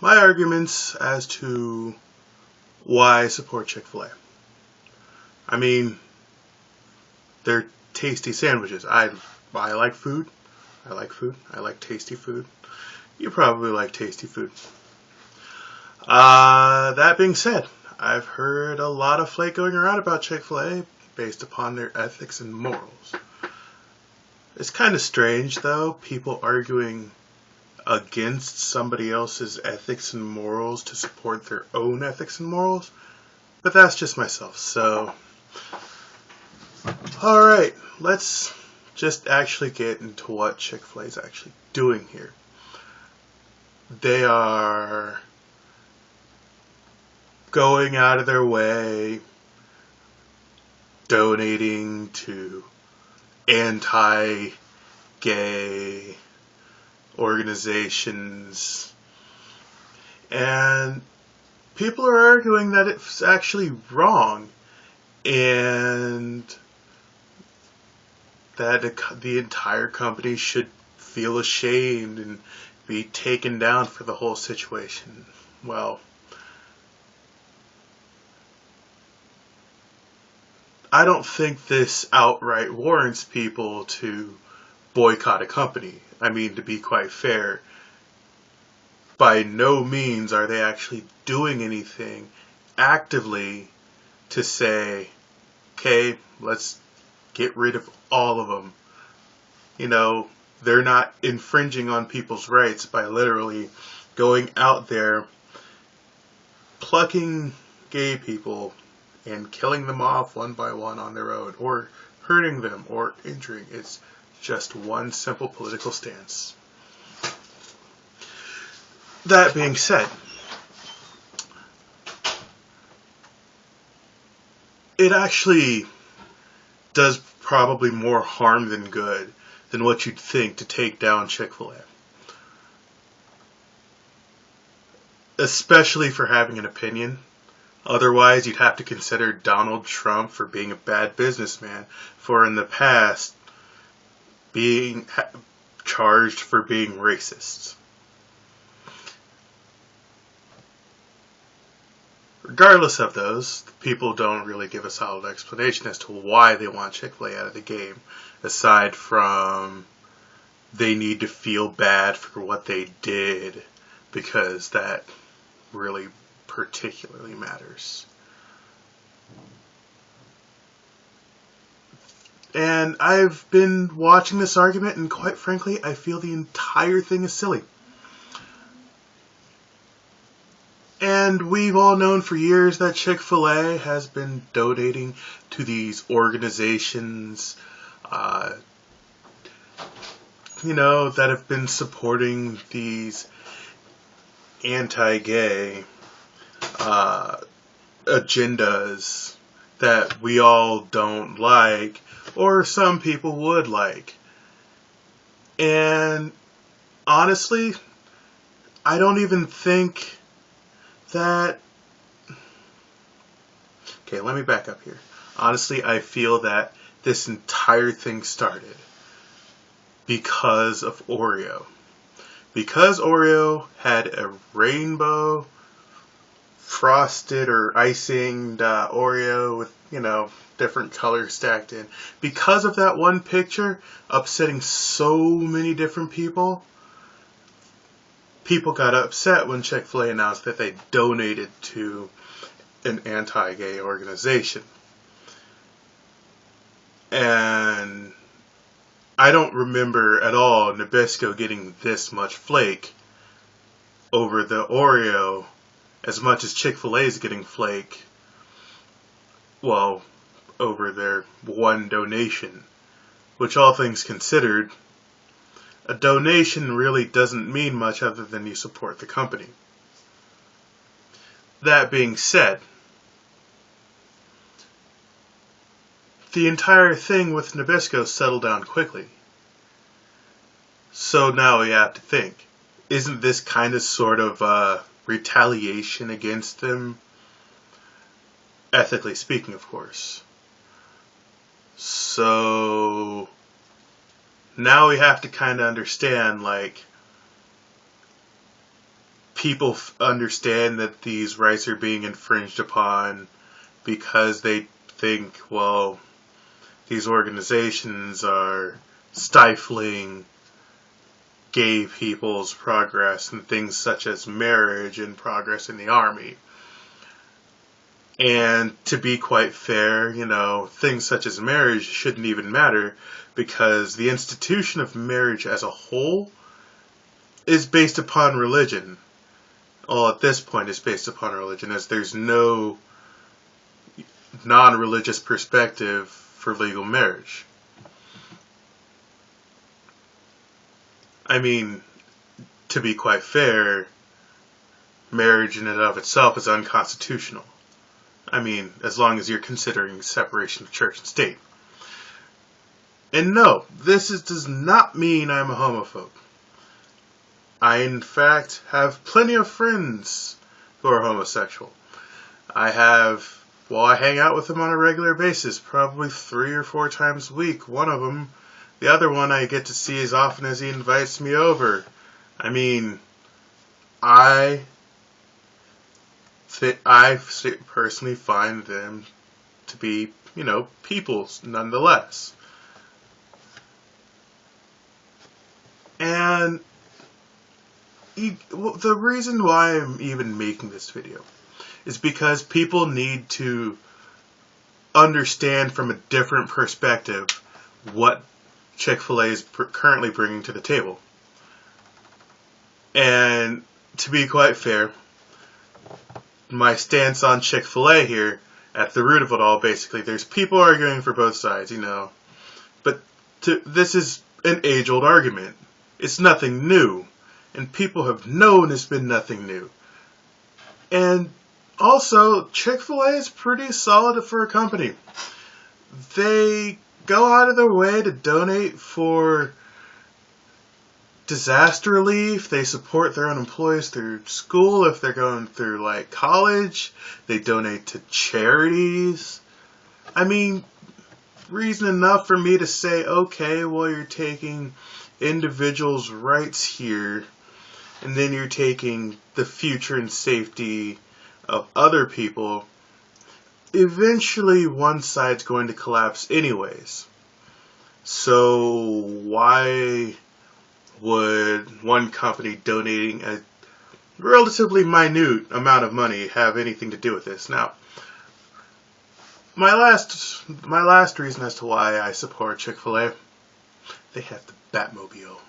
my arguments as to why I support Chick-Fil-A. I mean, they're tasty sandwiches. I like food. I like food. I like tasty food. You probably like tasty food. That being said, I've heard a lot of flake going around about Chick-Fil-A based upon their ethics and morals. It's kind of strange, though, people arguing against somebody else's ethics and morals to support their own ethics and morals, but that's just myself. So, alright, let's just actually get into what Chick-fil-A is actually doing here. They are going out of their way, donating to anti-gay organizations, and people are arguing that it's actually wrong and that the entire company should feel ashamed and be taken down for the whole situation. Well, I don't think this outright warrants people to boycott a company. I mean, to be quite fair, by no means are they actually doing anything actively to say, okay, let's get rid of all of them. You know, they're not infringing on people's rights by literally going out there, plucking gay people and killing them off one by one on their own, or hurting them or injuring. It's just one simple political stance. That being said, it actually does probably more harm than good than what you'd think to take down Chick-fil-A. Especially for having an opinion. Otherwise, you'd have to consider Donald Trump for being a bad businessman, for in the past being charged for being racist. Regardless of those, people don't really give a solid explanation as to why they want Chick-fil-A out of the game, aside from they need to feel bad for what they did, because that really particularly matters. And I've been watching this argument, and quite frankly, I feel the entire thing is silly. And we've all known for years that Chick-fil-A has been donating to these organizations, that have been supporting these anti-gay agendas that we all don't like, or some people would like. And honestly, I don't even think that... Okay, let me back up here. Honestly, I feel that this entire thing started because of Oreo. Because Oreo had a rainbow frosted or icinged Oreo with, different colors stacked in. Because of that one picture upsetting so many different people, people got upset when Chick-fil-A announced that they donated to an anti-gay organization. And I don't remember at all Nabisco getting this much flake over the Oreo as much as Chick-fil-A is getting flake, over their one donation. Which, all things considered, a donation really doesn't mean much other than you support the company. That being said, the entire thing with Nabisco settled down quickly. So now we have to think, isn't this kind of sort of retaliation against them? Ethically speaking, of course. So now we have to kind of understand, people understand that these rights are being infringed upon because they think, well, these organizations are stifling gay people's progress in things such as marriage and progress in the army. And to be quite fair, things such as marriage shouldn't even matter because the institution of marriage as a whole is based upon religion. Well, at this point, it's based upon religion, as there's no non-religious perspective for legal marriage. I mean, to be quite fair, marriage in and of itself is unconstitutional. I mean, as long as you're considering separation of church and state. And no, this does not mean I'm a homophobe. I, in fact, have plenty of friends who are homosexual. I hang out with them on a regular basis, probably 3 or 4 times a week. The other one I get to see as often as he invites me over. I mean, I personally find them to be, people nonetheless. And the reason why I'm even making this video is because people need to understand from a different perspective what Chick-Fil-A is currently bringing to the table. And to be quite fair, my stance on Chick-Fil-A here, at the root of it all, basically, there's people arguing for both sides, But this is an age-old argument. It's nothing new. And people have known it's been nothing new. And also, Chick-Fil-A is pretty solid for a company. They go out of their way to donate for disaster relief. They support their own employees through school if they're going through college. They donate to charities. I mean, reason enough for me to say, okay, well, you're taking individuals' rights here, and then you're taking the future and safety of other people. Eventually, one side's going to collapse anyways. So why would one company donating a relatively minute amount of money have anything to do with this? Now, my last reason as to why I support Chick-fil-A, they have the Batmobile.